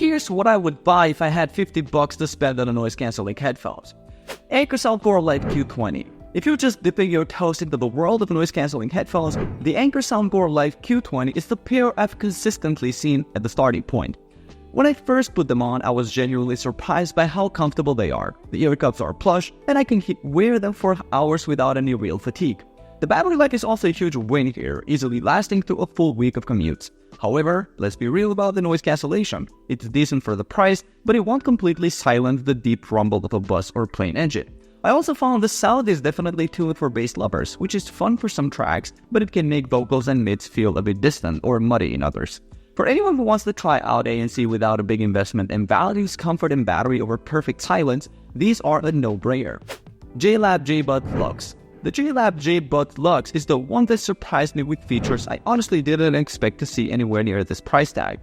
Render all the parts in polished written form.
here's what I would buy if I had $50 to spend on a noise-canceling headphones. Anker Soundcore Live Q20. If you're just dipping your toes into the world of noise-canceling headphones, the Anker Soundcore Live Q20 is the pair I've consistently seen at the starting point. When I first put them on, I was genuinely surprised by how comfortable they are. The ear cups are plush, and I can wear them for hours without any real fatigue. The battery life is also a huge win here, easily lasting through a full week of commutes. However, let's be real about the noise cancellation. It's decent for the price, but it won't completely silence the deep rumble of a bus or plane engine. I also found the sound is definitely tuned for bass lovers, which is fun for some tracks, but it can make vocals and mids feel a bit distant or muddy in others. For anyone who wants to try out ANC without a big investment and values comfort and battery over perfect silence, these are a no-brainer. JLab JBud Lux. The JLab JBud Lux is the one that surprised me with features I honestly didn't expect to see anywhere near this price tag.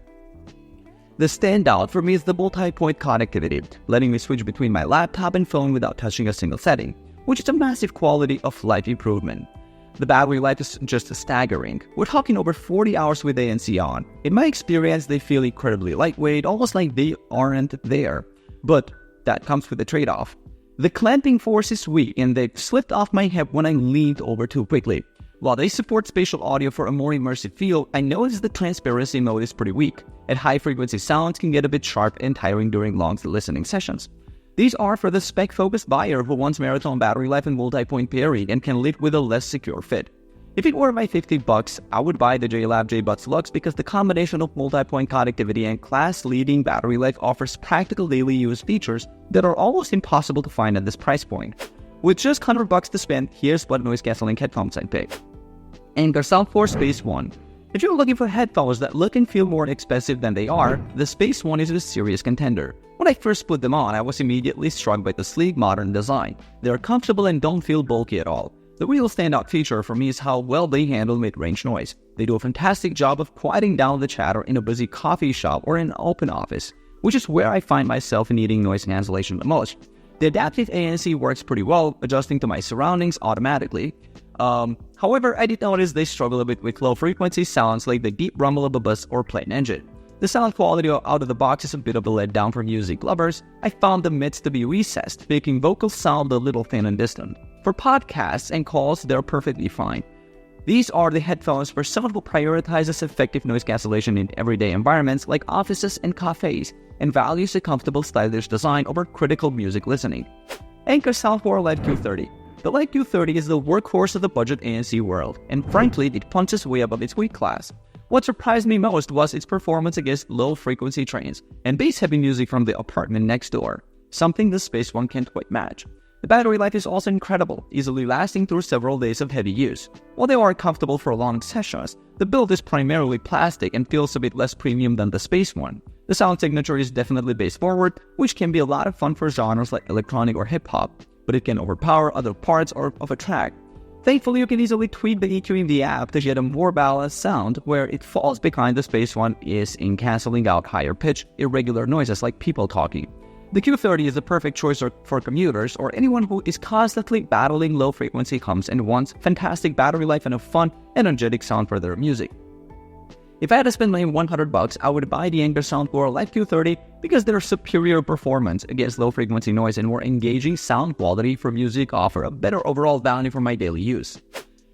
The standout for me is the multipoint connectivity, letting me switch between my laptop and phone without touching a single setting, which is a massive quality of life improvement. The battery life is just staggering. We're talking over 40 hours with ANC on. In my experience, they feel incredibly lightweight, almost like they aren't there. But that comes with a trade-off. The clamping force is weak and they slipped off my hip when I leaned over too quickly. While they support spatial audio for a more immersive feel, I noticed the transparency mode is pretty weak, and high-frequency sounds can get a bit sharp and tiring during long listening sessions. These are for the spec-focused buyer who wants marathon battery life and multi-point pairing and can live with a less secure fit. If it were my $50, I would buy the JLab JBud Lux because the combination of multi-point connectivity and class-leading battery life offers practical daily use features that are almost impossible to find at this price point. With just $100 to spend, here's what noise-canceling headphones I'd pick. Anker Soundcore Space One. If you're looking for headphones that look and feel more expensive than they are, the Space One is a serious contender. When I first put them on, I was immediately struck by the sleek, modern design. They're comfortable and don't feel bulky at all. The real standout feature for me is how well they handle mid-range noise. They do a fantastic job of quieting down the chatter in a busy coffee shop or in an open office, which is where I find myself needing noise cancellation the most. The adaptive ANC works pretty well, adjusting to my surroundings automatically. However, I did notice they struggle a bit with low-frequency sounds like the deep rumble of a bus or plane engine. The sound quality out of the box is a bit of a letdown for music lovers. I found the mids to be recessed, making vocals sound a little thin and distant. For podcasts and calls, they're perfectly fine. These are the headphones for someone who prioritizes effective noise cancellation in everyday environments like offices and cafes, and values a comfortable, stylish design over critical music listening. Anker Soundcore Live Q30. The Live Q30 is the workhorse of the budget ANC world, and frankly, it punches way above its weight class. What surprised me most was its performance against low-frequency trains and bass-heavy music from the apartment next door, something the Space One can't quite match. The battery life is also incredible, easily lasting through several days of heavy use. While they are comfortable for long sessions, the build is primarily plastic and feels a bit less premium than the Space One. The sound signature is definitely bass-forward, which can be a lot of fun for genres like electronic or hip-hop, but it can overpower other parts of a track. Thankfully, you can easily tweak the EQ in the app to get a more balanced sound. Where it falls behind the Space One is in cancelling out higher pitch, irregular noises like people talking. The Q30 is the perfect choice for commuters or anyone who is constantly battling low-frequency hums and wants fantastic battery life and a fun, energetic sound for their music. If I had to spend my $100, I would buy the Anker Soundcore Live Q30 because their superior performance against low-frequency noise and more engaging sound quality for music offer a better overall value for my daily use.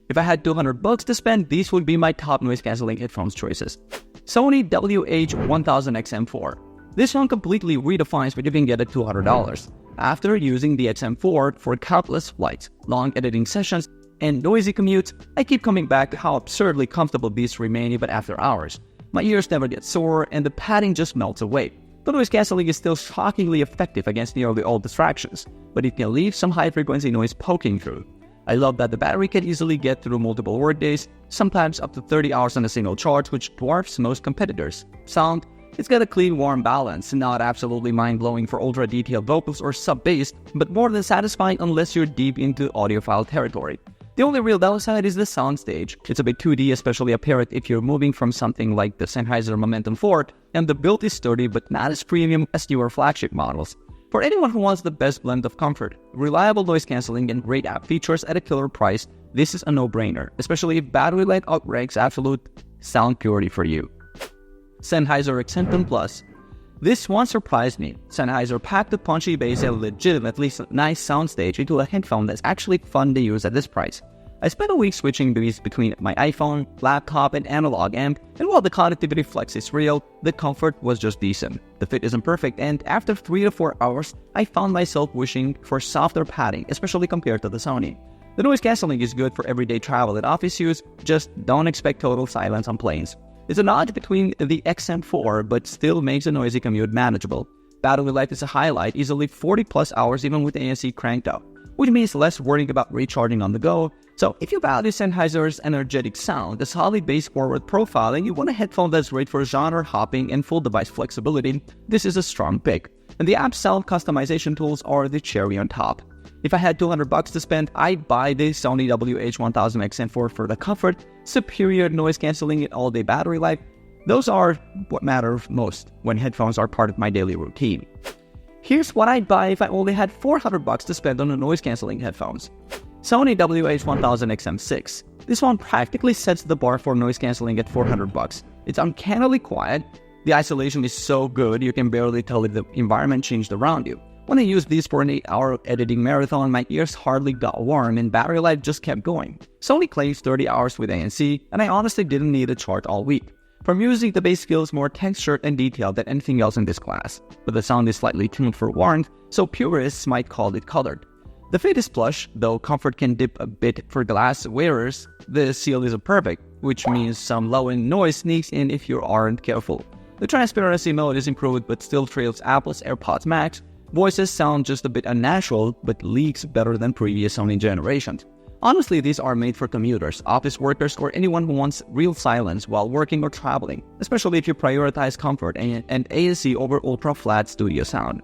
If I had $200 to spend, these would be my top noise-canceling headphones choices. Sony WH-1000XM4. This one completely redefines what you can get at $200. After using the XM4 for countless flights, long editing sessions, and noisy commutes, I keep coming back to how absurdly comfortable these remain even after hours. My ears never get sore, and the padding just melts away. The noise cancelling is still shockingly effective against nearly all distractions, but it can leave some high-frequency noise poking through. I love that the battery can easily get through multiple workdays, sometimes up to 30 hours on a single charge, which dwarfs most competitors. Sound, it's got a clean, warm balance, not absolutely mind-blowing for ultra-detailed vocals or sub-bass, but more than satisfying unless you're deep into audiophile territory. The only real downside is the soundstage. It's a bit 2D, especially apparent if you're moving from something like the Sennheiser Momentum 4, and the build is sturdy but not as premium as newer flagship models. For anyone who wants the best blend of comfort, reliable noise cancelling, and great app features at a killer price, this is a no-brainer, especially if battery life outranks absolute sound purity for you. Sennheiser Accent Plus. This one surprised me. Sennheiser packed a punchy bass and legitimately nice soundstage into a headphone that's actually fun to use at this price. I spent a week switching these between my iPhone, laptop, and analog amp, and while the connectivity flex is real, the comfort was just decent. The fit isn't perfect, and after 3 to 4 hours, I found myself wishing for softer padding, especially compared to the Sony. The noise cancelling is good for everyday travel and office use, just don't expect total silence on planes. It's a notch between the XM4, but still makes a noisy commute manageable. Battery life is a highlight, easily 40 plus hours even with ANC cranked up, which means less worrying about recharging on the go. So if you value Sennheiser's energetic sound, a solid bass forward profile, and you want a headphone that's great for genre hopping and full device flexibility, this is a strong pick. And the app sound customization tools are the cherry on top. If I had $200 to spend, I'd buy the Sony WH-1000XM4 for the comfort, superior noise cancelling, and all-day battery life. Those are what matter most when headphones are part of my daily routine. Here's what I'd buy if I only had $400 to spend on the noise cancelling headphones. Sony WH-1000XM6. This one practically sets the bar for noise cancelling at $400. It's uncannily quiet. The isolation is so good you can barely tell if the environment changed around you. When I used these for an 8-hour editing marathon, my ears hardly got warm and battery life just kept going. Sony claims 30 hours with ANC, and I honestly didn't need a charge all week. For music, the bass feels more textured and detailed than anything else in this class, but the sound is slightly tuned for warmth, so purists might call it colored. The fit is plush, though comfort can dip a bit for glass wearers. The seal isn't perfect, which means some low-end noise sneaks in if you aren't careful. The transparency mode is improved but still trails Apple's AirPods Max. Voices sound just a bit unnatural, but leaks better than previous Sony generations. Honestly, these are made for commuters, office workers, or anyone who wants real silence while working or traveling, especially if you prioritize comfort and ANC over ultra-flat studio sound.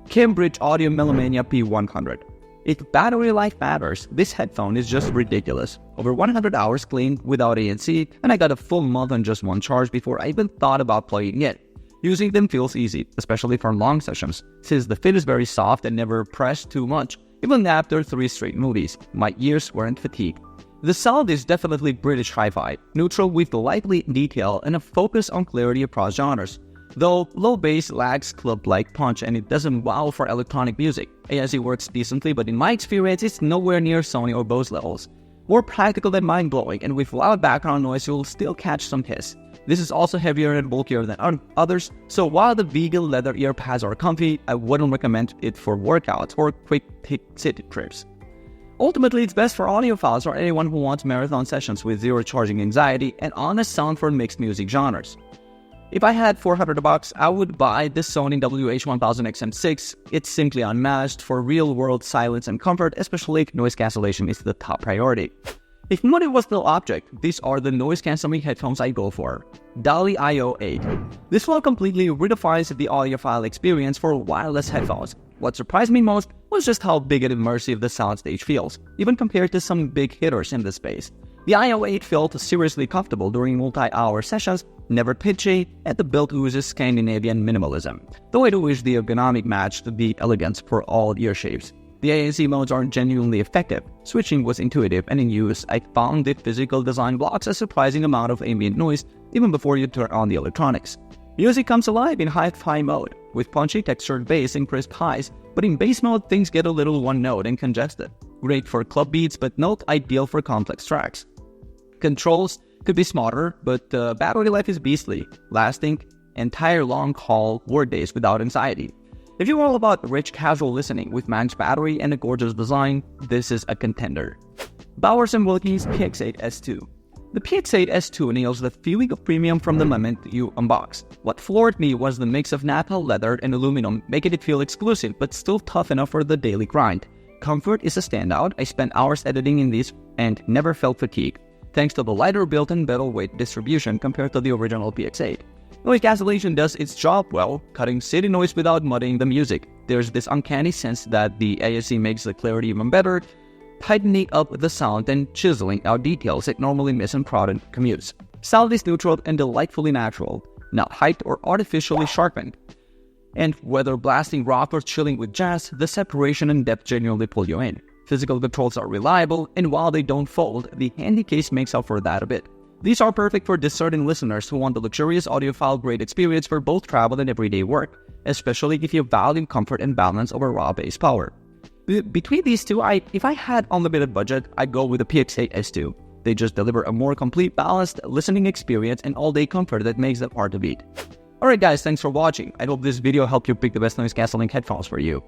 Cambridge Audio Melamania P100. If battery life matters, this headphone is just ridiculous. Over 100 hours clean without ANC, and I got a full month on just one charge before I even thought about plugging it. Using them feels easy, especially for long sessions, since the fit is very soft and never pressed too much. Even after 3 straight movies, my ears weren't fatigued. The sound is definitely British hi-fi, neutral with lively detail and a focus on clarity across genres. Though low bass lacks club-like punch and it doesn't wow for electronic music. ANC works decently, but in my experience, it's nowhere near Sony or Bose levels. More practical than mind-blowing, and with loud background noise, you'll still catch some hiss. This is also heavier and bulkier than others, so while the vegan leather ear pads are comfy, I wouldn't recommend it for workouts or quick city trips. Ultimately, it's best for audiophiles or anyone who wants marathon sessions with zero charging anxiety and honest sound for mixed music genres. If I had $400, I would buy the Sony WH-1000XM6. It's simply unmatched for real-world silence and comfort, especially if noise cancellation is the top priority. If money was the object, these are the noise-canceling headphones I go for. DALI IO8. This one completely redefines the audiophile experience for wireless headphones. What surprised me most was just how big and immersive the soundstage feels, even compared to some big hitters in the space. The IO8 felt seriously comfortable during multi-hour sessions, never pitchy, and the build oozes Scandinavian minimalism, though I do wish the ergonomic matched the elegance for all ear shapes. The ANC modes aren't genuinely effective. Switching was intuitive, and in use, I found the physical design blocks a surprising amount of ambient noise even before you turn on the electronics. Music comes alive in hi-fi mode, with punchy textured bass and crisp highs, but in bass mode things get a little one-note and congested. Great for club beats, but not ideal for complex tracks. Controls could be smarter, but battery life is beastly, lasting entire long-haul workdays without anxiety. If you're all about rich casual listening with max battery and a gorgeous design, this is a contender. Bowers & Wilkins PX8 S2. The PX8 S2 nails the feeling of premium from the moment you unbox. What floored me was the mix of Napa leather and aluminum, making it feel exclusive but still tough enough for the daily grind. Comfort is a standout. I spent hours editing in these and never felt fatigue, thanks to the lighter built-in bezel weight distribution compared to the original PX8. Noise cancellation does its job well, cutting city noise without muddying the music. There's this uncanny sense that the ANC makes the clarity even better, tightening up the sound and chiseling out details that normally miss in crowded commutes. Sound is neutral and delightfully natural, not hyped or artificially sharpened. And whether blasting rock or chilling with jazz, the separation and depth genuinely pull you in. Physical controls are reliable, and while they don't fold, the handy case makes up for that a bit. These are perfect for discerning listeners who want a luxurious audiophile grade experience for both travel and everyday work, especially if you value comfort and balance over raw bass power. Between these two, if I had unlimited budget, I'd go with the PX8 S2. They just deliver a more complete, balanced listening experience and all-day comfort that makes them hard to beat. Alright guys, thanks for watching. I hope this video helped you pick the best noise cancelling headphones for you.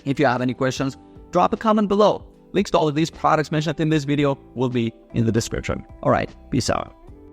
If you have any questions, drop a comment below. Links to all of these products mentioned in this video will be in the description. Alright, peace out.